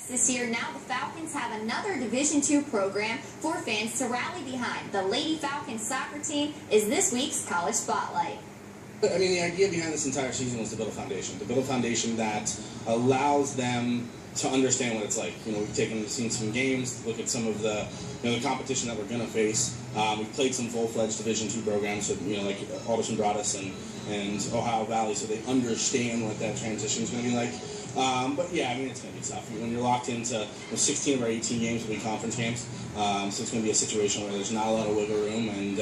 This year, now the Falcons have another Division II program for fans to rally behind. The Lady Falcons soccer team is this week's College Spotlight. I mean, the idea behind this entire season was to build a foundation that allows them to understand what it's like. You know, we've seen some games, look at some of the, the competition that we're going to face. We've played some full-fledged Division II programs, so, like Alderson Broaddus and Ohio Valley, so they understand what that transition is going to be like. But yeah, I mean, it's going to be tough. When you're locked into 16 of our 18 games will be conference games, so it's going to be a situation where there's not a lot of wiggle room, and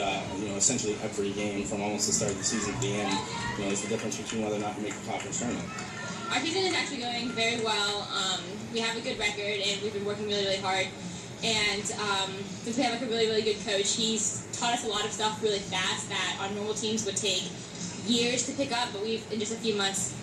essentially every game from almost the start of the season to the end, is the difference between whether or not you make the conference tournament. Our season is actually going very well. We have a good record, and we've been working really, really hard. And since we have a really, really good coach, he's taught us a lot of stuff really fast that on normal teams would take years to pick up, but we've, in just a few months,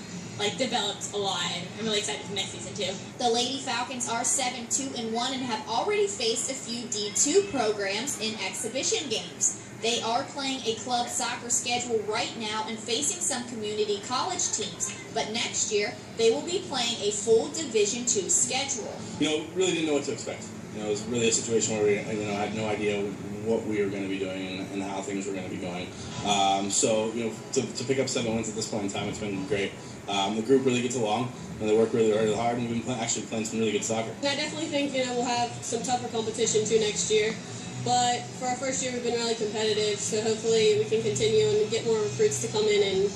developed a lot, and I'm really excited for next season too. The Lady Falcons are 7-2-1 and have already faced a few D2 programs in exhibition games. They are playing a club soccer schedule right now and facing some community college teams, but next year they will be playing a full Division II schedule. Really didn't know what to expect. It was really a situation where we, had no idea what we were going to be doing and how things were going to be going. So, to pick up 7 wins at this point in time, it's been great. The group really gets along, and they work really, really hard, and we've been actually playing some really good soccer. I definitely think, we'll have some tougher competition too next year. But for our first year, we've been really competitive, so hopefully we can continue and get more recruits to come in and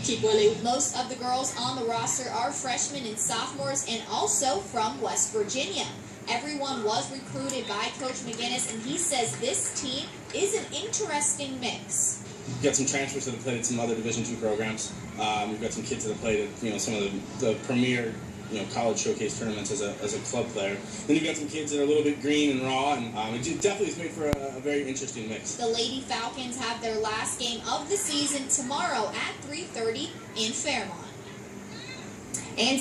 keep winning. Most of the girls on the roster are freshmen and sophomores and also from West Virginia. Everyone was recruited by Coach McGinnis, and he says this team is an interesting mix. We've got some transfers that have played at some other Division II programs. We've got some kids that have played at some of the premier college showcase tournaments as a club player. Then you've got some kids that are a little bit green and raw, and it definitely is made for a very interesting mix. The Lady Falcons have their last game of the season tomorrow at 3:30 in Fairmont. And